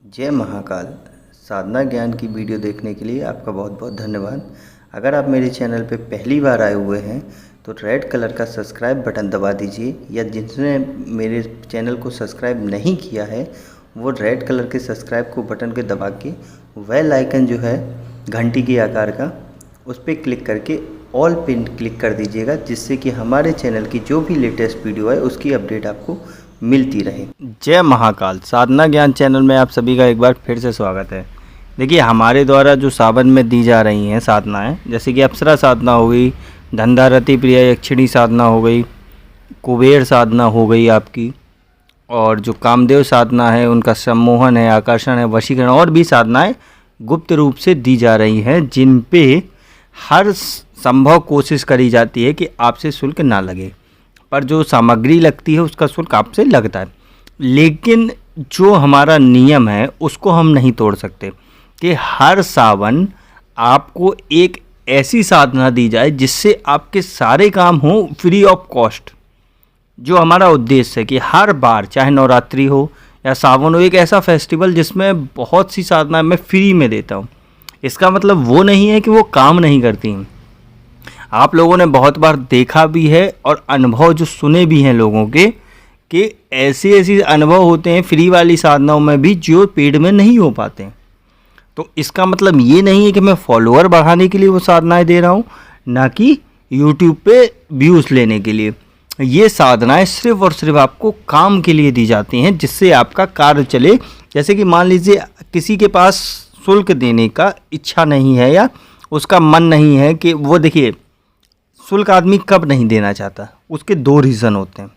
जय महाकाल। साधना ज्ञान की वीडियो देखने के लिए आपका बहुत बहुत धन्यवाद। अगर आप मेरे चैनल पे पहली बार आए हुए हैं तो रेड कलर का सब्सक्राइब बटन दबा दीजिए, या जिसने मेरे चैनल को सब्सक्राइब नहीं किया है वो रेड कलर के सब्सक्राइब को बटन के दबा के बेल आइकन जो है घंटी के आकार का, उस पर क्लिक करके ऑल पिन क्लिक कर दीजिएगा, जिससे कि हमारे चैनल की जो भी लेटेस्ट वीडियो है उसकी अपडेट आपको मिलती रहे। जय महाकाल। साधना ज्ञान चैनल में आप सभी का एक बार फिर से स्वागत है। देखिए, हमारे द्वारा जो सावन में दी जा रही हैं साधनाएं, जैसे कि अप्सरा साधना हो गई, धंधारती प्रिया यक्षिणी साधना हो गई, कुबेर साधना हो गई आपकी, और जो कामदेव साधना है उनका सम्मोहन है, आकर्षण है, वशीकरण, और भी साधनाएं गुप्त रूप से दी जा रही हैं, जिन पे हर संभव कोशिश करी जाती है कि आपसे शुल्क ना लगे, पर जो सामग्री लगती है उसका शुल्क आपसे लगता है। लेकिन जो हमारा नियम है उसको हम नहीं तोड़ सकते कि हर सावन आपको एक ऐसी साधना दी जाए जिससे आपके सारे काम हों फ्री ऑफ कॉस्ट। जो हमारा उद्देश्य है कि हर बार, चाहे नवरात्रि हो या सावन हो, एक ऐसा फेस्टिवल जिसमें बहुत सी साधनाएं मैं फ्री में देता हूँ। इसका मतलब वो नहीं है कि वो काम नहीं करती हैं। आप लोगों ने बहुत बार देखा भी है और अनुभव जो सुने भी हैं लोगों के, कि ऐसे अनुभव होते हैं फ्री वाली साधनाओं में भी जो पेड में नहीं हो पाते हैं। तो इसका मतलब ये नहीं है कि मैं फॉलोअर बढ़ाने के लिए वो साधनाएं दे रहा हूँ, ना कि यूट्यूब पे व्यूज़ लेने के लिए। ये साधनाएं सिर्फ और सिर्फ आपको काम के लिए दी जाती हैं, जिससे आपका कार्य चले। जैसे कि मान लीजिए किसी के पास शुल्क देने का इच्छा नहीं है या उसका मन नहीं है, कि वो, देखिए, शुल्क आदमी कब नहीं देना चाहता, उसके दो रीज़न होते हैं।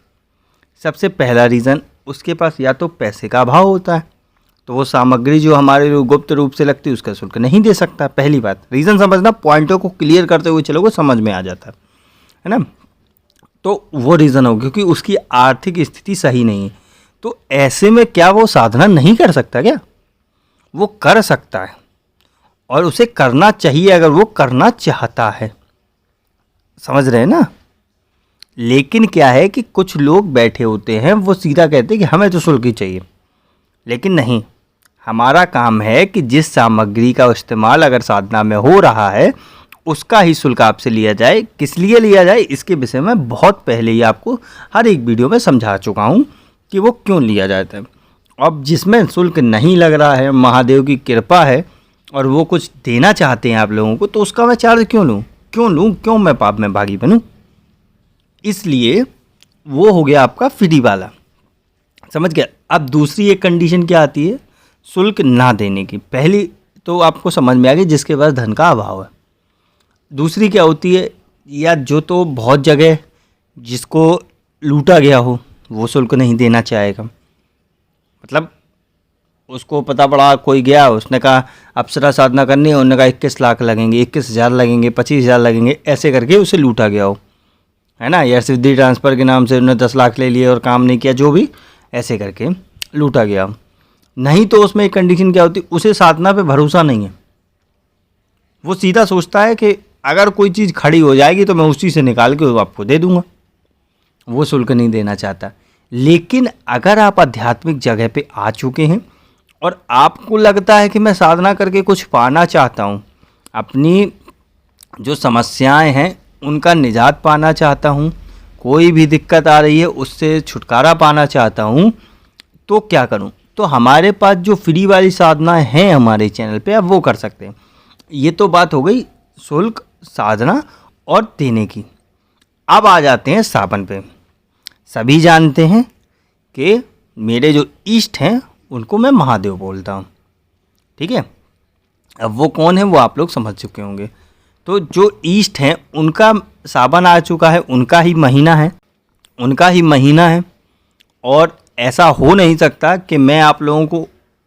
सबसे पहला रीज़न, उसके पास या तो पैसे का अभाव होता है, तो वो सामग्री जो हमारे गुप्त रूप से लगती है उसका शुल्क नहीं दे सकता। पहली बात, रीज़न समझना, पॉइंटों को क्लियर करते हुए चलोगे समझ में आ जाता है ना। तो वो रीज़न हो, क्योंकि उसकी आर्थिक स्थिति सही नहीं है। तो ऐसे में क्या वो साधना नहीं कर सकता? क्या वो कर सकता है, और उसे करना चाहिए अगर वो करना चाहता है। समझ रहे हैं ना। लेकिन क्या है कि कुछ लोग बैठे होते हैं, वो सीधा कहते हैं कि हमें तो शुल्क ही चाहिए। लेकिन नहीं, हमारा काम है कि जिस सामग्री का इस्तेमाल अगर साधना में हो रहा है उसका ही शुल्क आपसे लिया जाए। किस लिए लिया जाए, इसके विषय में बहुत पहले ही आपको हर एक वीडियो में समझा चुका हूँ कि वो क्यों लिया जाता है। अब जिसमें शुल्क नहीं लग रहा है, महादेव की कृपा है और वो कुछ देना चाहते हैं आप लोगों को, तो उसका मैं चार्ज क्यों लूँ? क्यों मैं पाप में भागी बनूं? इसलिए वो हो गया आपका फ्री वाला। समझ गया। अब दूसरी एक कंडीशन क्या आती है शुल्क ना देने की। पहली तो आपको समझ में आ गई, जिसके पास धन का अभाव है। दूसरी क्या होती है, या जो तो बहुत जगह जिसको लूटा गया हो वो शुल्क नहीं देना चाहेगा। मतलब उसको पता पड़ा, कोई गया, उसने कहा अप्सरा साधना करनी है, उन्होंने कहा 21 लाख लगेंगे, 21,000 लगेंगे, 25,000 लगेंगे, ऐसे करके उसे लूटा गया हो, है ना। या सिद्धि ट्रांसफ़र के नाम से उन्होंने 10 लाख ले लिए और काम नहीं किया, जो भी ऐसे करके लूटा गया हो। नहीं तो उसमें एक कंडीशन क्या होती, उसे साधना पे भरोसा नहीं है। वो सीधा सोचता है कि अगर कोई चीज़ खड़ी हो जाएगी तो मैं उसी से निकाल के आपको दे दूँगा। वो शुल्क नहीं देना चाहता। लेकिन अगर आप आध्यात्मिक जगह पे आ चुके हैं और आपको लगता है कि मैं साधना करके कुछ पाना चाहता हूँ, अपनी जो समस्याएं हैं उनका निजात पाना चाहता हूँ, कोई भी दिक्कत आ रही है उससे छुटकारा पाना चाहता हूँ, तो क्या करूँ? तो हमारे पास जो फ्री वाली साधनाएं हैं हमारे चैनल पे, आप वो कर सकते हैं। ये तो बात हो गई शुल्क, साधना और देने की। अब आ जाते हैं सावन पे। सभी जानते हैं कि मेरे जो इष्ट हैं उनको मैं महादेव बोलता हूँ, ठीक है। अब वो कौन है वो आप लोग समझ चुके होंगे। तो जो ईस्ट हैं उनका सावन आ चुका है, उनका ही महीना है, और ऐसा हो नहीं सकता कि मैं आप लोगों को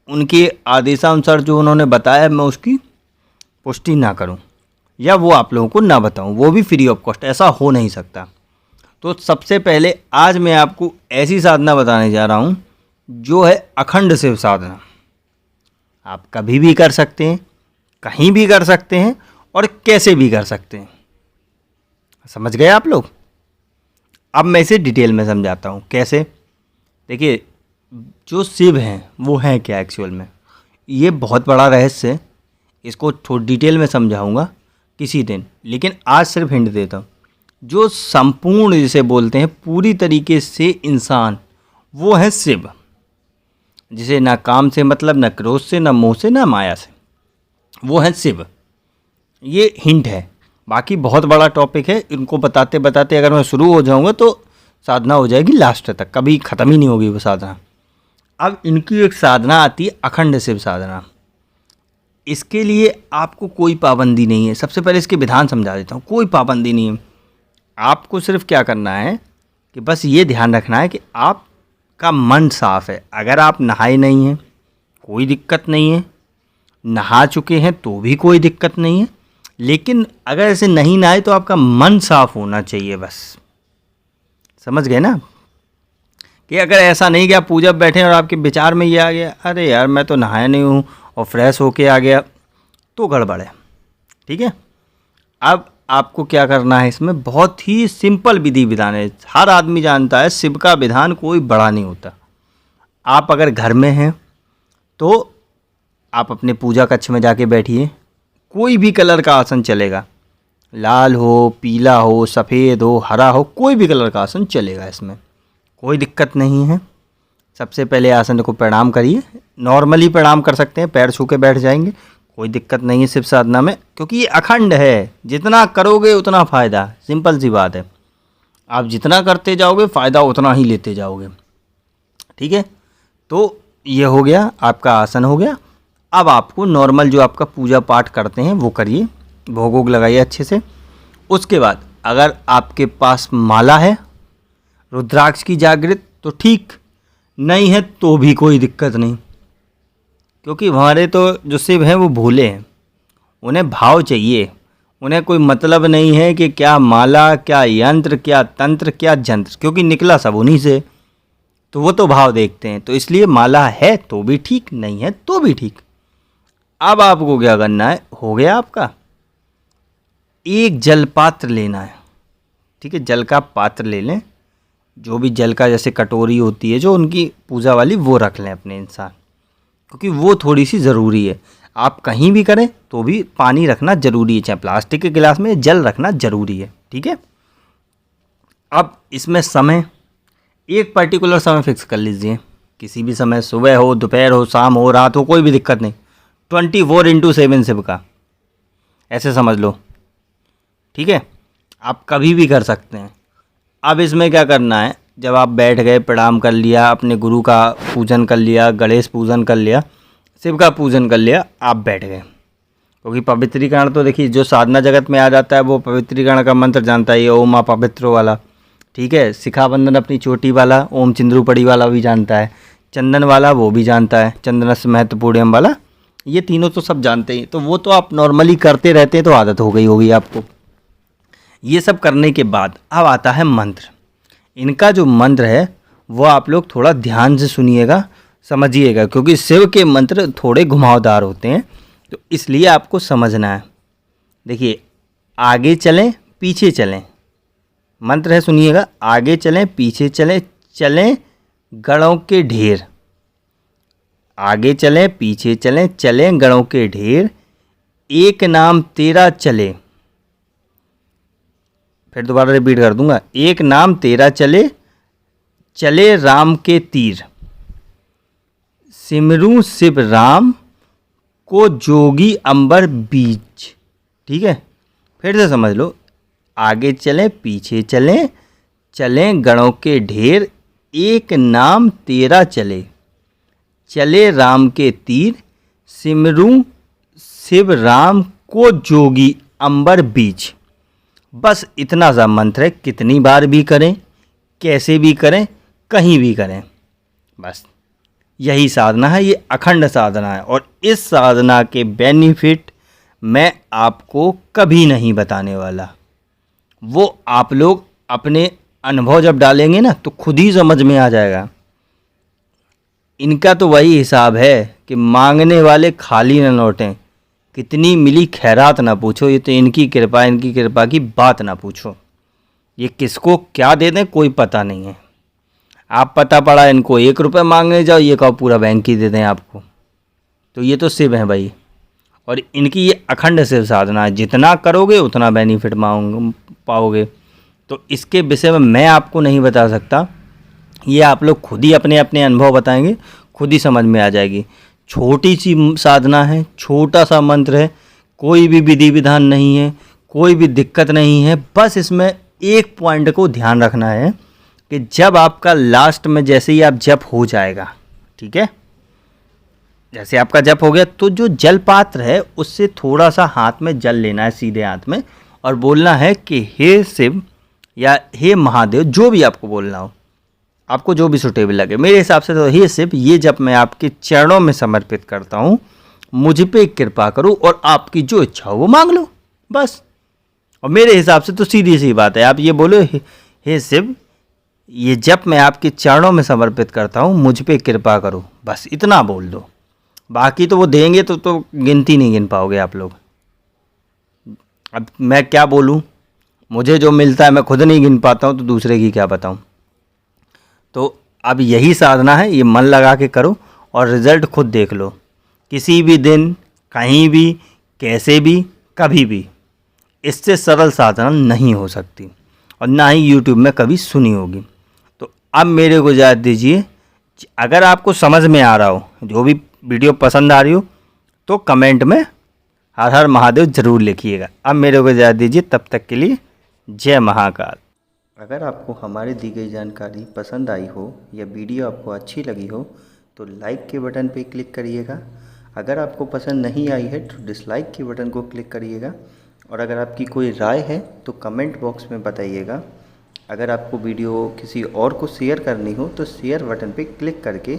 उनके आदेशानुसार जो उन्होंने बताया मैं उसकी पुष्टि ना करूं, या वो आप लोगों को ना बताऊं, वो भी फ्री ऑफ कॉस्ट। ऐसा हो नहीं सकता। तो सबसे पहले आज मैं आपको ऐसी साधना बताने जा रहा हूं जो है अखंड शिव साधना। आप कभी भी कर सकते हैं, कहीं भी कर सकते हैं, और कैसे भी कर सकते हैं। समझ गए आप लोग? अब मैं इसे डिटेल में समझाता हूँ कैसे। देखिए, जो शिव हैं वो हैं क्या एक्चुअल में, ये बहुत बड़ा रहस्य है, इसको थोड़ी डिटेल में समझाऊंगा किसी दिन, लेकिन आज सिर्फ हिंट देता हूँ। जो संपूर्ण जिसे बोलते हैं पूरी तरीके से इंसान, वो है शिव, जिसे ना काम से मतलब, ना क्रोध से, ना मोह से, ना माया से, वो है शिव। ये हिंट है, बाकी बहुत बड़ा टॉपिक है। इनको बताते बताते अगर मैं शुरू हो जाऊंगा तो साधना हो जाएगी लास्ट तक, कभी ख़त्म ही नहीं होगी वो साधना। अब इनकी एक साधना आती है अखंड शिव साधना। इसके लिए आपको कोई पाबंदी नहीं है। सबसे पहले इसके विधान समझा देता हूँ। कोई पाबंदी नहीं है, आपको सिर्फ क्या करना है कि बस ये ध्यान रखना है कि आपका मन साफ है। अगर आप नहाए नहीं हैं कोई दिक्कत नहीं है, नहा चुके हैं तो भी कोई दिक्कत नहीं है, लेकिन अगर ऐसे नहीं नहाए तो आपका मन साफ होना चाहिए बस। समझ गए ना? कि अगर ऐसा नहीं कि आप पूजा बैठे और आपके विचार में ये आ गया, अरे यार मैं तो नहाया नहीं हूँ और फ्रेश होके आ गया, तो गड़बड़ है। ठीक है, अब आपको क्या करना है, इसमें बहुत ही सिंपल विधि विधान है। हर आदमी जानता है शिव का विधान कोई बड़ा नहीं होता। आप अगर घर में हैं तो आप अपने पूजा कक्ष में जाके बैठिए, कोई भी कलर का आसन चलेगा, लाल हो, पीला हो, सफ़ेद हो, हरा हो, कोई भी कलर का आसन चलेगा, इसमें कोई दिक्कत नहीं है। सबसे पहले आसन को प्रणाम करिए, नॉर्मली प्रणाम कर सकते हैं, पैर छू के बैठ जाएंगे, कोई दिक्कत नहीं है शिव साधना में, क्योंकि ये अखंड है। जितना करोगे उतना फ़ायदा, सिंपल सी बात है। आप जितना करते जाओगे फ़ायदा उतना ही लेते जाओगे। ठीक है, तो ये हो गया, आपका आसन हो गया। अब आपको नॉर्मल जो आपका पूजा पाठ करते हैं वो करिए, भोग वोग लगाइए अच्छे से। उसके बाद अगर आपके पास माला है रुद्राक्ष की जागृत तो ठीक, नहीं है तो भी कोई दिक्कत नहीं, क्योंकि हमारे तो जो शिव हैं वो भोले हैं, उन्हें भाव चाहिए। उन्हें कोई मतलब नहीं है कि क्या माला, क्या यंत्र, क्या तंत्र, क्या जंत्र, क्योंकि निकला सब उन्हीं से, तो वो तो भाव देखते हैं। तो इसलिए माला है तो भी ठीक, नहीं है तो भी ठीक। अब आपको क्या करना है, हो गया आपका, एक जल पात्र लेना है। ठीक है, जल का पात्र ले लें, जो भी जल का जैसे कटोरी होती है जो उनकी पूजा वाली, वो रख लें अपने इंसान, क्योंकि वो थोड़ी सी ज़रूरी है। आप कहीं भी करें तो भी पानी रखना ज़रूरी है, चाहे प्लास्टिक के गिलास में जल रखना ज़रूरी है। ठीक है, अब इसमें समय, एक पर्टिकुलर समय फिक्स कर लीजिए, किसी भी समय, सुबह हो, दोपहर हो, शाम हो, रात हो, कोई भी दिक्कत नहीं। 24/7 शिव का, ऐसे समझ लो। ठीक है, आप कभी भी कर सकते हैं। अब इसमें क्या करना है, जब आप बैठ गए, प्रणाम कर लिया, अपने गुरु का पूजन कर लिया, गणेश पूजन कर लिया, शिव का पूजन कर लिया, आप बैठ गए। क्योंकि पवित्रीकरण तो देखिए जो साधना जगत में आ जाता है वो पवित्रीकरण का मंत्र जानता है, ये ओम आ पवित्रो वाला। ठीक है, शिखाबंधन अपनी चोटी वाला, ओम चिंद्रूपड़ी वाला भी जानता है, चंदन वाला वो भी जानता है, चंदनस महत्वपूर्णम वाला, ये तीनों तो सब जानते हैं। तो वो तो आप नॉर्मली करते रहते हैं तो आदत हो गई होगी आपको। ये सब करने के बाद अब आता है मंत्र। इनका जो मंत्र है वो आप लोग थोड़ा ध्यान से सुनिएगा, समझिएगा, क्योंकि शिव के मंत्र थोड़े घुमावदार होते हैं, तो इसलिए आपको समझना है। देखिए, आगे चलें पीछे चलें, मंत्र है, सुनिएगा। आगे चलें पीछे चलें, चलें गणों के ढेर, आगे चलें पीछे चलें, चलें गणों के ढेर, एक नाम तेरा चले। फिर दोबारा रिपीट कर दूंगा, एक नाम तेरा चले, चले राम के तीर, सिमरू शिव राम को जोगी अंबर बीच। ठीक है, फिर से समझ लो, आगे चलें पीछे चलें, चलें गणों के ढेर, एक नाम तेरा चले, चले राम के तीर, सिमरू शिव राम को जोगी अंबर बीच। बस इतना सा मंत्र है, कितनी बार भी करें, कैसे भी करें, कहीं भी करें, बस यही साधना है। ये अखंड साधना है और इस साधना के बेनिफिट मैं आपको कभी नहीं बताने वाला। वो आप लोग अपने अनुभव जब डालेंगे ना तो खुद ही समझ में आ जाएगा। इनका तो वही हिसाब है कि मांगने वाले खाली न लौटें, कितनी मिली खैरात ना पूछो, ये तो इनकी कृपा की बात ना पूछो। ये किसको क्या दे दें कोई पता नहीं है। आप पता पड़ा इनको 1 रुपये मांगने जाओ, ये कहो पूरा बैंक ही दे दें आपको। तो ये तो शिव हैं भाई, और इनकी ये अखंड शिव साधना है, जितना करोगे उतना बेनिफिट पाओगे। तो इसके विषय में मैं आपको नहीं बता सकता, ये आप लोग खुद ही अपने अपने अनुभव बताएंगे, खुद ही समझ में आ जाएगी। छोटी सी साधना है, छोटा सा मंत्र है, कोई भी विधि विधान नहीं है, कोई भी दिक्कत नहीं है। बस इसमें एक पॉइंट को ध्यान रखना है कि जब आपका लास्ट में जैसे ही आप जप हो जाएगा, ठीक है, जैसे आपका जप हो गया तो जो जल पात्र है उससे थोड़ा सा हाथ में जल लेना है, सीधे हाथ में, और बोलना है कि हे शिव या हे महादेव, जो भी आपको बोलना हो, आपको जो भी सुटेबल लगे। मेरे हिसाब से तो हे शिव, ये जब मैं आपके चरणों में समर्पित करता हूँ, मुझ पे कृपा करो और आपकी जो इच्छा हो वो मांग लो, बस। और मेरे हिसाब से तो सीधी सी बात है, आप ये बोलो हे शिव, ये जब मैं आपके चरणों में समर्पित करता हूँ, मुझ पे कृपा करो, बस इतना बोल दो। बाकी तो वो देंगे तो गिनती नहीं गिन पाओगे आप लोग। अब मैं क्या बोलूँ, मुझे जो मिलता है मैं खुद नहीं गिन पाता हूँ, तो दूसरे की क्या बताऊँ। तो अब यही साधना है, ये मन लगा के करो और रिज़ल्ट खुद देख लो। किसी भी दिन, कहीं भी, कैसे भी, कभी भी इससे सरल साधना नहीं हो सकती, और ना ही यूट्यूब में कभी सुनी होगी। तो अब मेरे को इजाज़त दीजिए। अगर आपको समझ में आ रहा हो, जो भी वीडियो पसंद आ रही हो, तो कमेंट में हर हर महादेव ज़रूर लिखिएगा। अब मेरे को इजाज़त दीजिए, तब तक के लिए जय महाकाल। अगर आपको हमारी दी गई जानकारी पसंद आई हो या वीडियो आपको अच्छी लगी हो तो लाइक के बटन पर क्लिक करिएगा। अगर आपको पसंद नहीं आई है तो डिसलाइक के बटन को क्लिक करिएगा। और अगर आपकी कोई राय है तो कमेंट बॉक्स में बताइएगा। अगर आपको वीडियो किसी और को शेयर करनी हो तो शेयर बटन पर क्लिक करके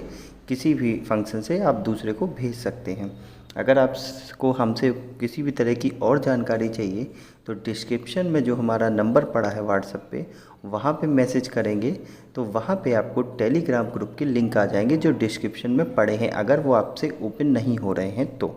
किसी भी फंक्शन से आप दूसरे को भेज सकते हैं। अगर आपको हमसे किसी भी तरह की और जानकारी चाहिए तो डिस्क्रिप्शन में जो हमारा नंबर पड़ा है व्हाट्सएप पे, वहाँ पे मैसेज करेंगे तो वहाँ पे आपको टेलीग्राम ग्रुप के लिंक आ जाएंगे, जो डिस्क्रिप्शन में पड़े हैं, अगर वो आपसे ओपन नहीं हो रहे हैं तो।